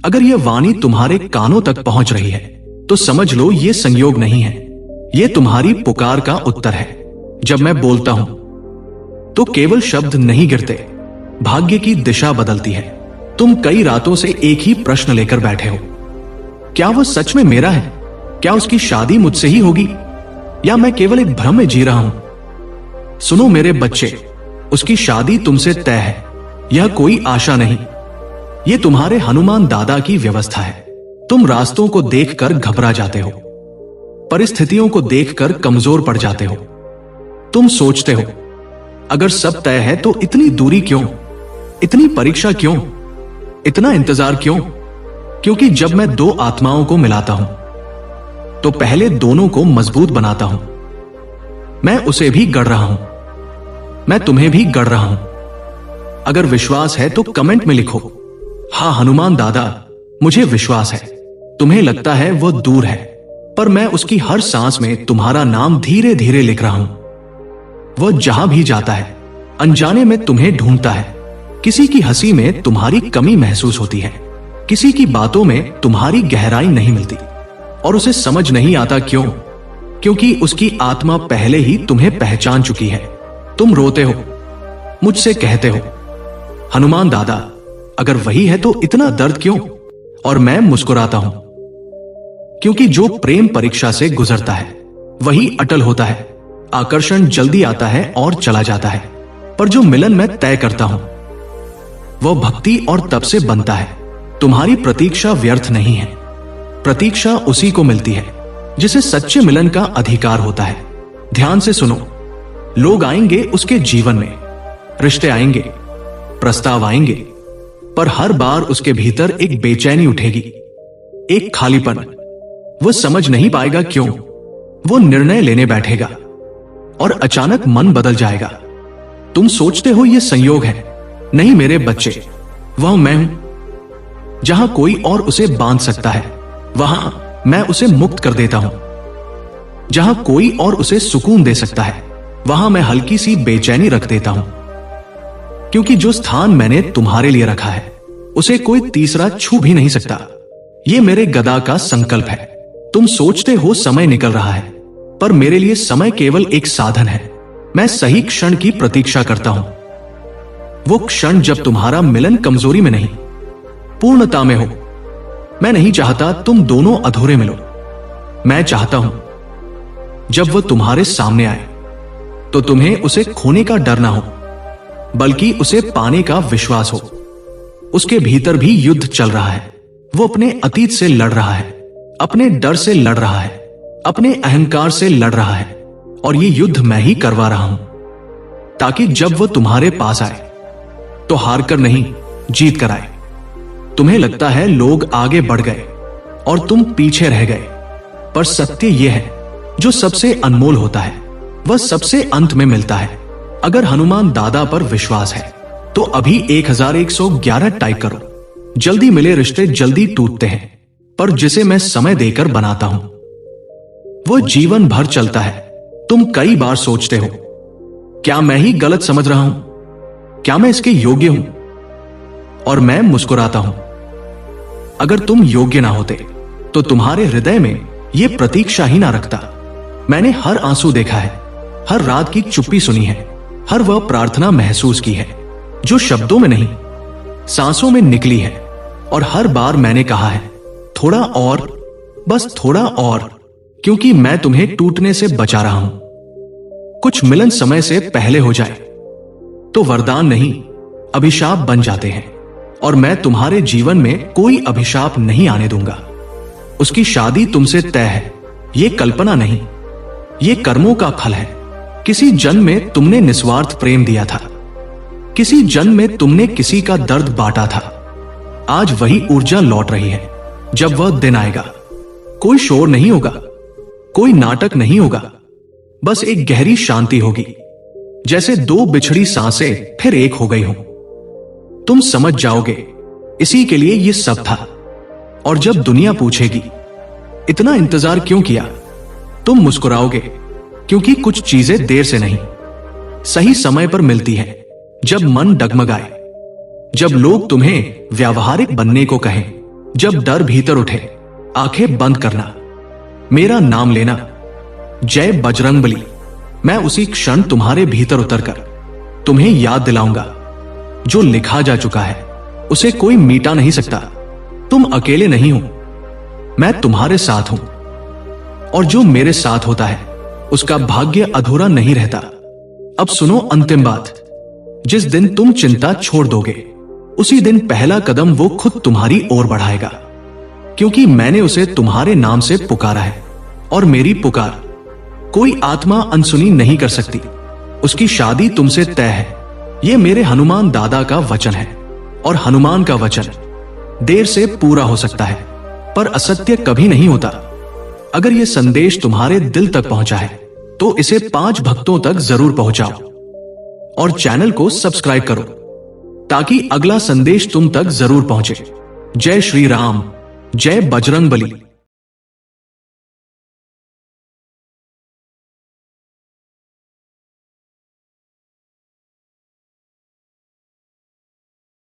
अगर यह वाणी तुम्हारे कानों तक पहुंच रही है तो समझ लो ये संयोग नहीं है, ये तुम्हारी पुकार का उत्तर है। जब मैं बोलता हूं तो केवल शब्द नहीं गिरते, भाग्य की दिशा बदलती है। तुम कई रातों से एक ही प्रश्न लेकर बैठे हो, क्या वो सच में मेरा है? क्या उसकी शादी मुझसे ही होगी या मैं केवल एक भ्रम में जी रहा हूं? सुनो मेरे बच्चे, उसकी शादी तुमसे तय है, यह कोई आशा नहीं। यह तुम्हारे हनुमान दादा की व्यवस्था है। तुम रास्तों को देखकर घबरा जाते हो, परिस्थितियों को देखकर कमजोर पड़ जाते हो। तुम सोचते हो अगर सब तय है तो इतनी दूरी क्यों, इतनी परीक्षा क्यों, इतना इंतजार क्यों? क्योंकि जब मैं दो आत्माओं को मिलाता हूं तो पहले दोनों को मजबूत बनाता हूं। मैं उसे भी गढ़ रहा हूं, मैं तुम्हें भी गढ़ रहा हूं। अगर विश्वास है तो कमेंट में लिखो, हां हनुमान दादा, मुझे विश्वास है। तुम्हें लगता है वह दूर है, पर मैं उसकी हर सांस में तुम्हारा नाम धीरे धीरे लिख रहा हूं। वह जहां भी जाता है अनजाने में तुम्हें ढूंढता है। किसी की हंसी में तुम्हारी कमी महसूस होती है, किसी की बातों में तुम्हारी गहराई नहीं मिलती और उसे समझ नहीं आता क्यों? क्योंकि उसकी आत्मा पहले ही तुम्हें पहचान चुकी है। तुम रोते हो, मुझसे कहते हो, हनुमान दादा अगर वही है तो इतना दर्द क्यों? और मैं मुस्कुराता हूं, क्योंकि जो प्रेम परीक्षा से गुजरता है वही अटल होता है। आकर्षण जल्दी आता है और चला जाता है, पर जो मिलन मैं तय करता हूं वह भक्ति और तप से बनता है। तुम्हारी प्रतीक्षा व्यर्थ नहीं है। प्रतीक्षा उसी को मिलती है जिसे सच्चे मिलन का अधिकार होता है। ध्यान से सुनो, लोग आएंगे उसके जीवन में, रिश्ते आएंगे, प्रस्ताव आएंगे, पर हर बार उसके भीतर एक बेचैनी उठेगी, एक खालीपन। वह समझ नहीं पाएगा क्यों। वो निर्णय लेने बैठेगा और अचानक मन बदल जाएगा। तुम सोचते हो यह संयोग है। नहीं मेरे बच्चे, वह मैं हूं। जहां कोई और उसे बांध सकता है वहां मैं उसे मुक्त कर देता हूं। जहां कोई और उसे सुकून दे सकता है वहां मैं हल्की सी बेचैनी रख देता हूं। क्योंकि जो स्थान मैंने तुम्हारे लिए रखा है उसे कोई तीसरा छू भी नहीं सकता। यह मेरे गदा का संकल्प है। तुम सोचते हो समय निकल रहा है, पर मेरे लिए समय केवल एक साधन है। मैं सही क्षण की प्रतीक्षा करता हूं, वो क्षण जब तुम्हारा मिलन कमजोरी में नहीं पूर्णता में हो। मैं नहीं चाहता तुम दोनों अधूरे मिलो। मैं चाहता हूं जब वह तुम्हारे सामने आए तो तुम्हें उसे खोने का डर ना हो, बल्कि उसे पाने का विश्वास हो। उसके भीतर भी युद्ध चल रहा है। वो अपने अतीत से लड़ रहा है, अपने डर से लड़ रहा है, अपने अहंकार से लड़ रहा है। और ये युद्ध मैं ही करवा रहा हूं, ताकि जब वो तुम्हारे पास आए तो हार कर नहीं, जीत कर आए। तुम्हें लगता है लोग आगे बढ़ गए और तुम पीछे रह गए, पर सत्य यह है जो सबसे अनमोल होता है वह सबसे अंत में मिलता है। अगर हनुमान दादा पर विश्वास है तो अभी 1111 टाइप करो। जल्दी मिले रिश्ते जल्दी टूटते हैं, पर जिसे मैं समय देकर बनाता हूं वो जीवन भर चलता है। तुम कई बार सोचते हो, क्या मैं ही गलत समझ रहा हूं? क्या मैं इसके योग्य हूं? और मैं मुस्कुराता हूं, अगर तुम योग्य ना होते तो तुम्हारे हृदय में यह प्रतीक्षा ही ना रखता। मैंने हर आंसू देखा है, हर रात की चुप्पी सुनी है, हर वह प्रार्थना महसूस की है जो शब्दों में नहीं सांसों में निकली है। और हर बार मैंने कहा है, थोड़ा और, बस थोड़ा और, क्योंकि मैं तुम्हें टूटने से बचा रहा हूं। कुछ मिलन समय से पहले हो जाए तो वरदान नहीं, अभिशाप बन जाते हैं। और मैं तुम्हारे जीवन में कोई अभिशाप नहीं आने दूंगा। उसकी शादी तुमसे तय है, यह कल्पना नहीं, यह कर्मों का फल है। किसी जन्म में तुमने निस्वार्थ प्रेम दिया था, किसी जन्म में तुमने किसी का दर्द बांटा था। आज वही ऊर्जा लौट रही है। जब वह दिन आएगा कोई शोर नहीं होगा, कोई नाटक नहीं होगा, बस एक गहरी शांति होगी, जैसे दो बिछड़ी सांसें फिर एक हो गई हों। तुम समझ जाओगे इसी के लिए यह सब था। और जब दुनिया पूछेगी इतना इंतजार क्यों किया, तुम मुस्कुराओगे, क्योंकि कुछ चीजें देर से नहीं, सही समय पर मिलती हैं। जब मन डगमगाए, जब लोग तुम्हें व्यावहारिक बनने को कहें, जब डर भीतर उठे, आंखें बंद करना, मेरा नाम लेना, जय बजरंगबली। मैं उसी क्षण तुम्हारे भीतर उतरकर तुम्हें याद दिलाऊंगा, जो लिखा जा चुका है उसे कोई मिटा नहीं सकता। तुम अकेले नहीं हो, मैं तुम्हारे साथ हूं, और जो मेरे साथ होता है उसका भाग्य अधूरा नहीं रहता। अब सुनो अंतिम बात, जिस दिन तुम चिंता छोड़ दोगे, उसी दिन पहला कदम वो खुद तुम्हारी ओर बढ़ाएगा, क्योंकि मैंने उसे तुम्हारे नाम से पुकारा है, और मेरी पुकार कोई आत्मा अनसुनी नहीं कर सकती। उसकी शादी तुमसे तय है, ये मेरे हनुमान दादा का वचन है, और हनुमान का वचन देर से पूरा हो सकता है, पर असत्य कभी नहीं होता। अगर यह संदेश तुम्हारे दिल तक पहुंचा है तो इसे 5 भक्तों तक जरूर पहुंचाओ, और चैनल को सब्सक्राइब करो ताकि अगला संदेश तुम तक जरूर पहुंचे। जय श्री राम, जय बजरंगबली।